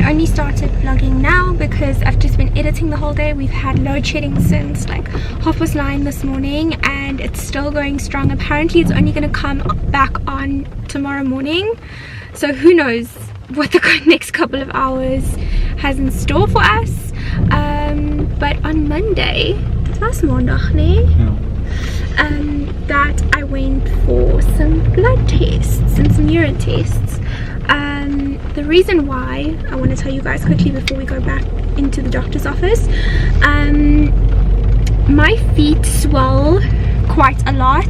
I only started vlogging now because I've just been editing the whole day. We've had load shedding since like 9:30 this morning and it's still going strong. Apparently it's only going to come back on tomorrow morning, so who knows what the next couple of hours has in store for us. But on Monday, last Monday, that I went for some blood tests and some urine tests. The reason why, I want to tell you guys quickly before we go back into the doctor's office. My feet swell quite a lot,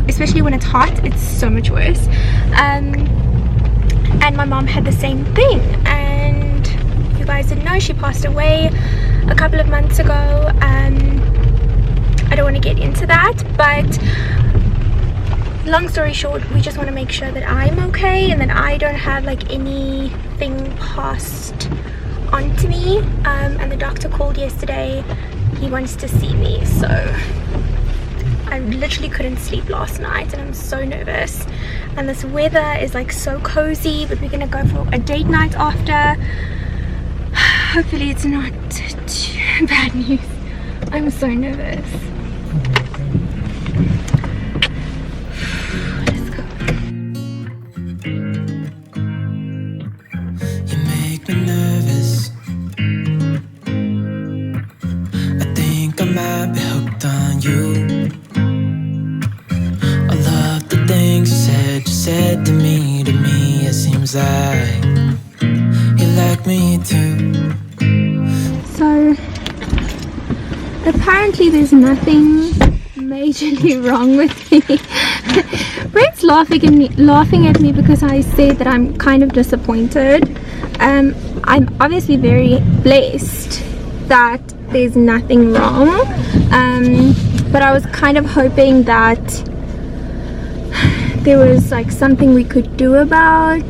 especially when it's hot. It's so much worse. And my mom had the same thing, and you guys didn't know, she passed away a couple of months ago. I don't want to get into that, but long story short, we just want to make sure that I'm okay and that I don't have like anything passed onto me. And the doctor called yesterday. He wants to see me, so I literally couldn't sleep last night and I'm so nervous. And this weather is like so cozy, but we're gonna go for a date night after. Hopefully it's not too bad news. I'm so nervous. Let's go. You make me nervous. I think I might be hooked on you. I love the things you said to me. It seems like you like me too. So apparently there's nothing majorly wrong with me. Brent's laughing at me because I said that I'm kind of disappointed. I'm obviously very blessed that there's nothing wrong, but I was kind of hoping that there was like something we could do about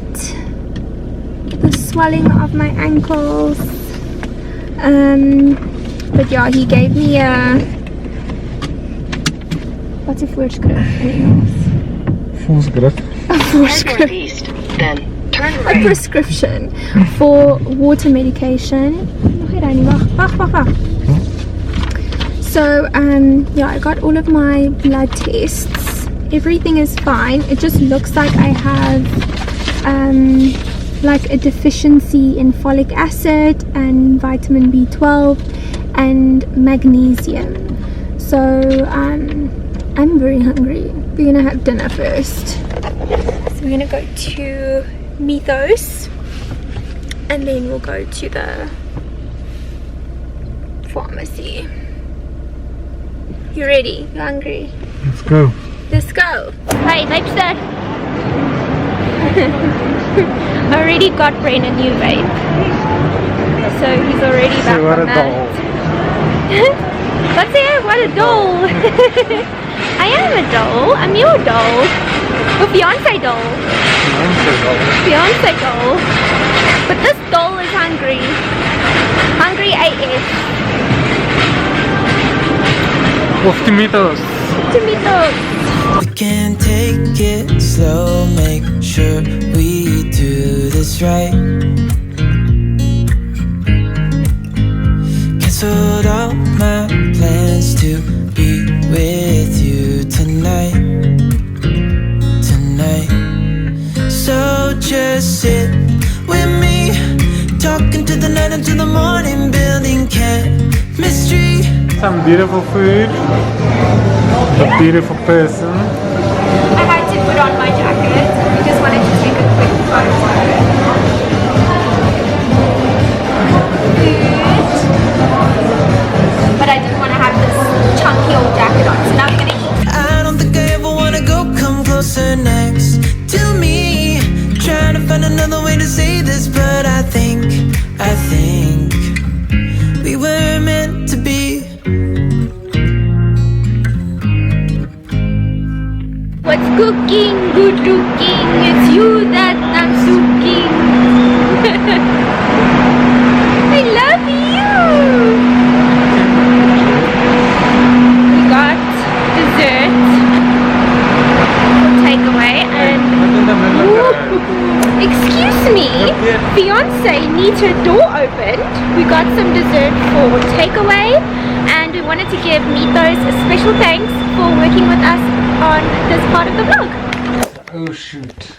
the swelling of my ankles. But yeah, he gave me a what's a voorschrift in Engels? Northeast, then turn right. A prescription for water medication. So yeah, I got all of my blood tests. Everything is fine. It just looks like I have like a deficiency in folic acid and vitamin B12 and magnesium. So I'm very hungry. We're gonna have dinner first. So we're gonna go to Mythos and then we'll go to the pharmacy. You ready? You hungry? Let's go. Let's go. Hey, vape. I already got Brain a new vape, so he's already back what on a that. What's it? What a doll! I am a doll. I'm your doll. Your fiancé doll. Fiancé doll. But this doll is hungry. Hungry AF. Off to Mythos. We can take it slow, make sure we do this right. Cancelled all my plans to be with you tonight. So just sit with me, talking to the night until the morning, building chemistry. Some beautiful food, a beautiful person. I had to put on my jacket. We just wanted to take a quick photo. Food. But I didn't want to have this chunky old jacket on, so now I'm gonna eat. I don't think I ever wanna go come closer next to me. Trying to find another way to say this, but I think we were meant to be. What's cooking? Good looking. It's you that I'm cooking. I love you. We got dessert for takeaway and excuse me, fiance fiancé needs her door opened. We got some dessert for takeaway, and we wanted to give 𝘱𝘳𝘀𝘀 a special thanks for working with us on this part of the vlog. Oh shoot.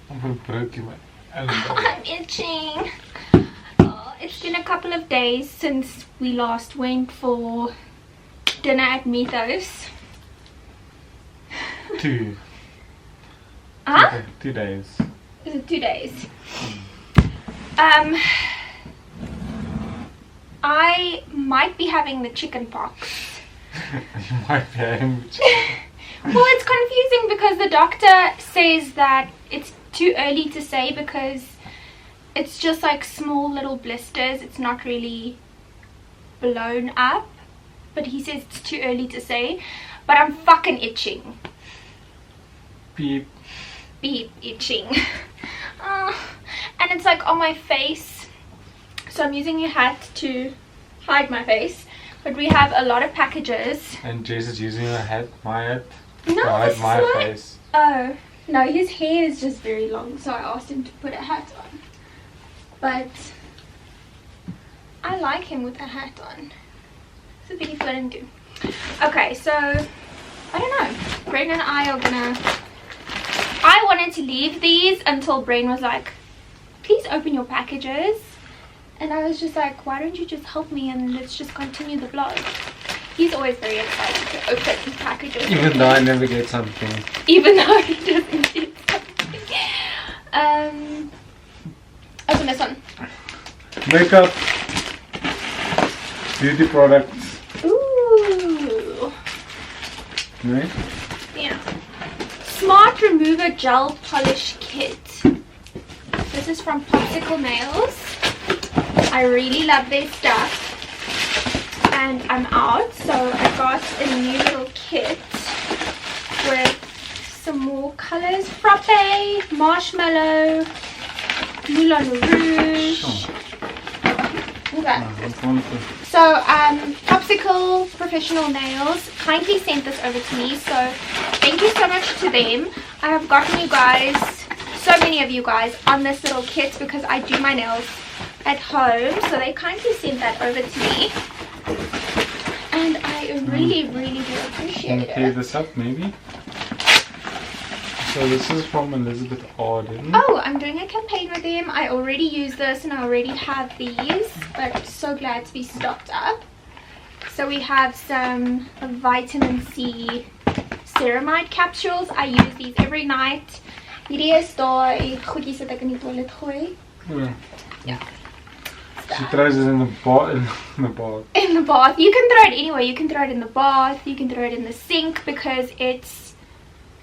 I'm gonna break you, man. I'm itching. Oh, it's been a couple of days since we last went for dinner at 𝘱𝘳𝘀. 2. Huh? Okay, 2 days. Is it 2 days? I might be having the chicken pox. You might be having Well, it's confusing because the doctor says that it's too early to say because it's just like small little blisters. It's not really blown up. But he says it's too early to say. But I'm fucking itching. Beep. Beep itching. And it's like on my face. So I'm using a hat to hide my face. But we have a lot of packages. And Jess is using a hat, my hat, No, to hide this is my not- face. Oh, no, his hair is just very long, so I asked him to put a hat on. But I like him with a hat on. So I think he's gonna do. Okay, so I don't know. Brain and I are gonna. I wanted to leave these until Brain was like, please open your packages. And I was just like, why don't you just help me and let's just continue the vlog. He's always very excited to open his packages. Even though I never get something. Even though he doesn't get something. Open this one. Makeup. Beauty products. Ooh. Right? Yeah. Smart Remover Gel Polish Kit. This is from Popsicle Nails. I really love their stuff. And I'm out, so I got a new little kit with some more colors. Frappe, Marshmallow, Moulin Rouge. Look at that. That's wonderful. So, Popsicle Professional Nails kindly sent this over to me, so thank you so much to them. I have gotten you guys, so many of you guys, on this little kit because I do my nails at home, so they kindly sent that over to me. And I really, really do appreciate Can you clear it. this up, maybe? So this is from Elizabeth Arden. Oh, I'm doing a campaign with them. I already use this and I already have these, but so glad to be stocked up. So we have some vitamin C ceramide capsules. I use these every night. Hierdie is daai goedjies wat ek in die toilet gooi. Yeah. Ja. She throws it in the bath. In the bath. You can throw it anywhere. You can throw it in the bath. You can throw it in the sink because it's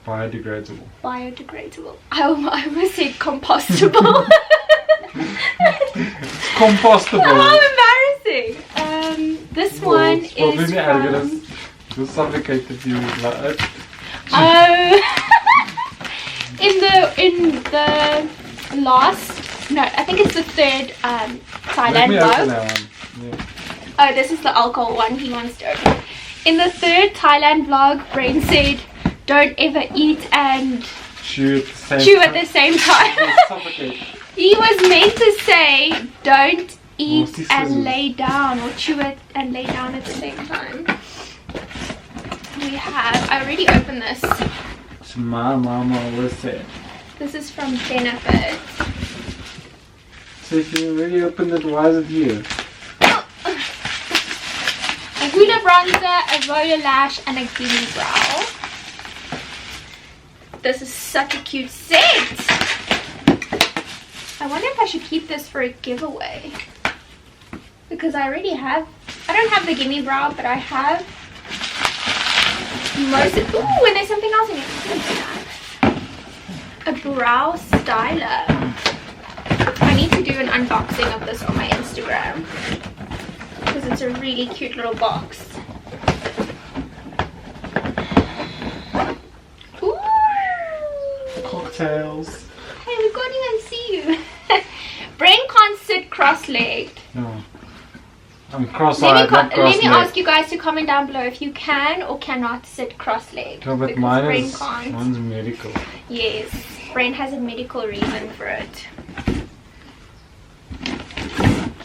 Biodegradable. biodegradable. I almost said compostable. It's compostable. How embarrassing. This Well, one it's probably is the from... algorithm. Will suffocate if you like it. In the last, no, I think it's the third Let Thailand me open vlog. that one. Yeah. Oh, this is the alcohol one he wants to open. In the third Thailand vlog, Brain said, don't ever eat and Chew at the same time. Suffocate. He was meant to say, don't eat What's these and scissors? lay down, or chew it and lay down at the same time. We have, I already opened this. So my mama always said. This is from Benefit. So if you already opened it, why is it here? A Hoola bronzer, a roller lash, and a Guinea brow. This is such a cute set. I wonder if I should keep this for a giveaway. Because I already have, I don't have the Guinea brow, but I have most of, ooh, and there's something else in it. What's that? A brow styler. I need to do an unboxing of this on my Instagram. Because it's a really cute little box. Ooh! Cocktails. Hey, we can't even see you. Brain can't sit cross-legged. No. I'm cross-eyed, not let me cross-legged. ask you guys to comment down below if you can or cannot sit cross-legged. No, but because mine's can't. medical. Yes, Brain has a medical reason for it.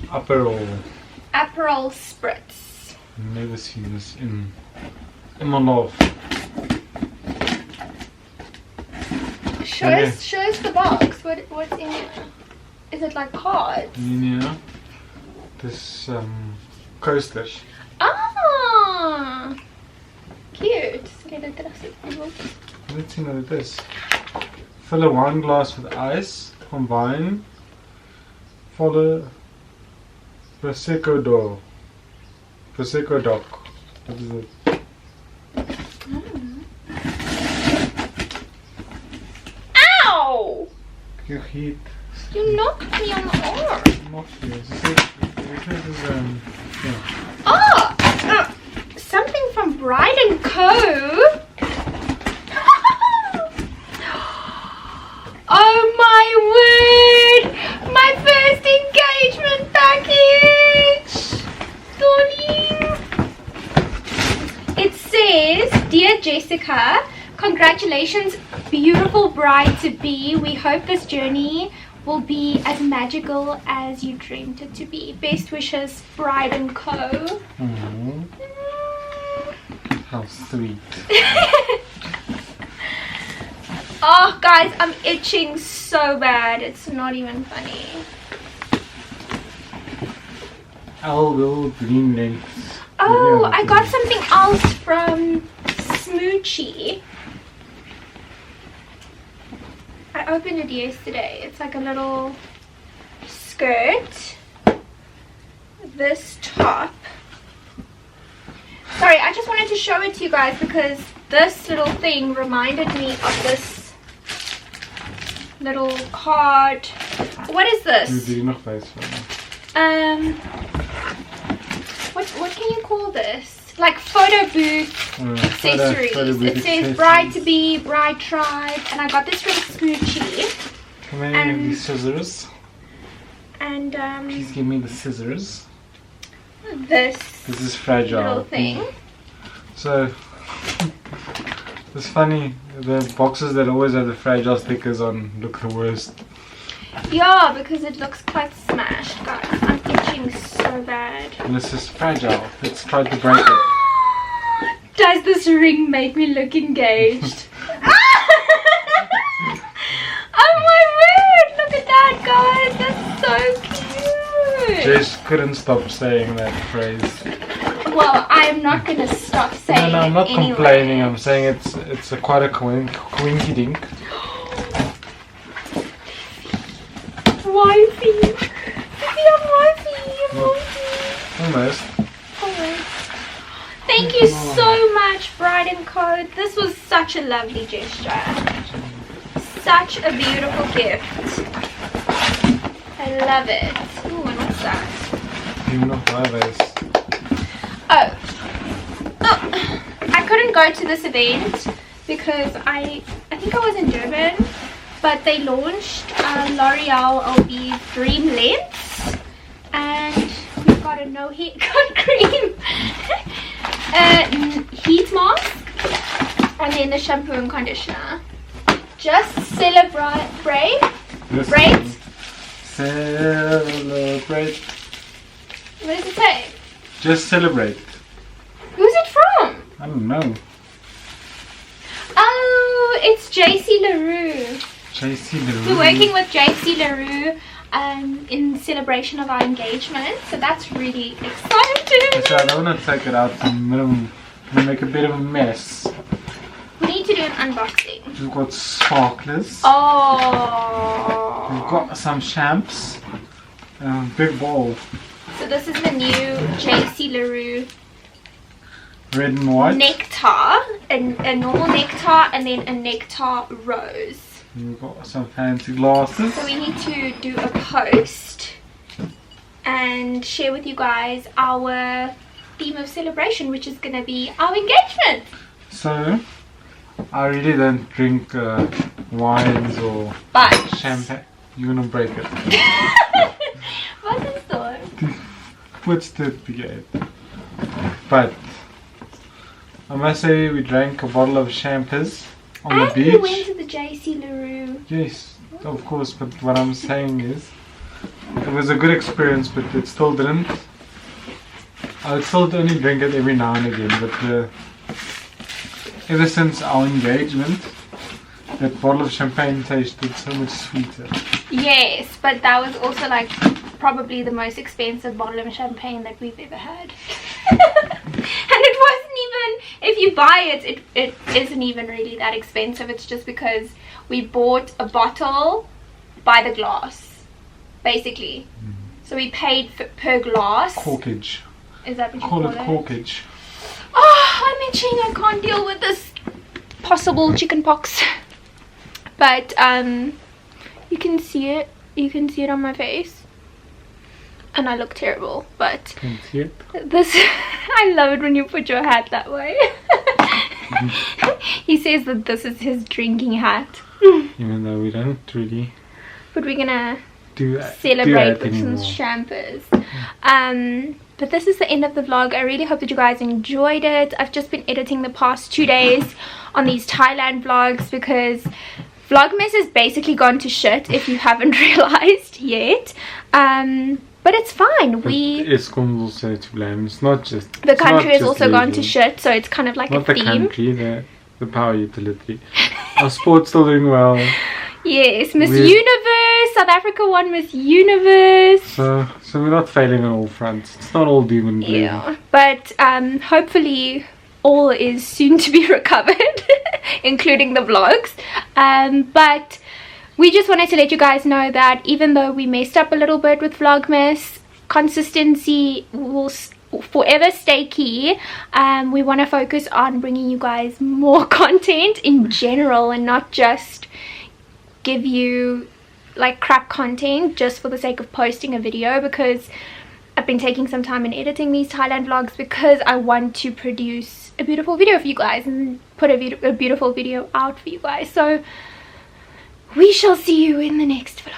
Aperol spritz. Never seen this in my life. Show us the box. What's in it? Is it like cards? Yeah. This coasters. Ah, cute. Let's see what it is. Fill a wine glass with ice. Combine. Follow 𝘱𝘳𝘳𝘪𝘴. 𝘱𝘳𝘳𝘪𝘥. What is it? Ow! You hit. You knocked me on the arm. Not you. Yeah. Oh! Something from Bride & Co. Oh my word! My first engagement package! Darling! It says, Dear Jessica, congratulations, beautiful bride-to-be. We hope this journey will be as magical as you dreamed it to be. Best wishes, Bride & Co. How sweet. Oh, guys, I'm itching so bad. It's not even funny. 𝘥𝘪𝘳𝘦𝘢𝘵. Oh, I got something else from 𝘥𝘪𝘳𝘪𝘥. I opened it yesterday. It's like a little skirt. This top. Sorry, I just wanted to show it to you guys because this little thing reminded me of this little card. What is this? What can you call this? Like photo booth accessories. Photo booth it says bride to be, bride tribe, and I got this from 𝘱𝘪𝘳𝘪𝘴. Come here, these scissors. And please give me the scissors. This is fragile. little thing. So it's funny, the boxes that always have the fragile stickers on look the worst. Yeah, because it looks quite smashed, guys. I'm itching so bad. And this is fragile. Let's try to break it. Does this ring make me look engaged? Oh my word! Look at that, guys. That's so cute. Jess couldn't stop saying that phrase. Well, I am not going to stop saying No, I'm not it anyway. complaining. I'm saying it's quite a quinky dink. Wifey. Almost. Thank you so much, Bride & Co. This was such a lovely gesture. Such a beautiful gift. I love it. Ooh, and what's that? You know why this? Oh, I couldn't go to this event because I think I was in Durban, but they launched L'Oreal LB Dream Lens, and we got a no haircut cream, heat mask, and then the shampoo and conditioner. Just celebrate. Celebrate. What does it say? Just celebrate. Who's it from? I don't know. Oh, it's 𝘱𝘳𝘪𝘴. 𝘱𝘳𝘪𝘴. We're working with 𝘱𝘳𝘪𝘴 in celebration of our engagement, so that's really exciting. So I don't want to take it out to minimum and make a bit of a mess. We need to do an unboxing. We've got sparklers. Oh. We've got some champs. Big bowl. So this is the new 𝘱𝘳𝘪𝘴 Red and white. nectar, a normal nectar, and then a nectar rose. And we've got some fancy glasses. So we need to do a post and share with you guys our theme of celebration, which is going to be our engagement. So, I really don't drink wines or But champagne. You're gonna break it. what is that? 𝘠𝘧𝘪𝘵𝘗. But I must say we drank a bottle of champers on the beach. And we went to the 𝘱𝘢𝘪𝘴. Yes, of course, but what I'm saying is it was a good experience, but it still didn't. I would still only drink it every now and again, but ever since our engagement, that bottle of champagne tasted so much sweeter. Yes, but that was also like probably the most expensive bottle of champagne that we've ever had. And it wasn't even, if you buy it, it isn't even really that expensive. It's just because we bought a bottle by the glass, basically. So we paid per glass. Corkage. Is that what you Call call it it? corkage. Oh, I'm itching. I can't deal with this possible chicken pox. But you can see it. You can see it on my face. And I look terrible, but Can you see it? this I love it when you put your hat that way. He says that this is his drinking hat. Even though we don't really But we're gonna that celebrate with some anymore. champers. But this is the end of the vlog. I really hope that you guys enjoyed it. I've just been editing the past 2 days on these Thailand vlogs because Vlogmas has basically gone to shit, if you haven't realized yet. But it's fine. ESCOM's also to blame. It's not just The country has also gone to shit, so it's kind of like not a the theme. country, the power utility. Our sport's still doing well. Yes, Miss Universe. South Africa won Miss Universe. So we're not failing on all fronts. It's not all doom and gloom. Yeah, but hopefully all is soon to be recovered, including the vlogs. But we just wanted to let you guys know that even though we messed up a little bit with Vlogmas, consistency will forever stay key. We want to focus on bringing you guys more content in general and not just give you like crap content just for the sake of posting a video, because I've been taking some time in editing these Thailand vlogs because I want to produce a beautiful video for you guys and put a beautiful video out for you guys. So we shall see you in the next vlog.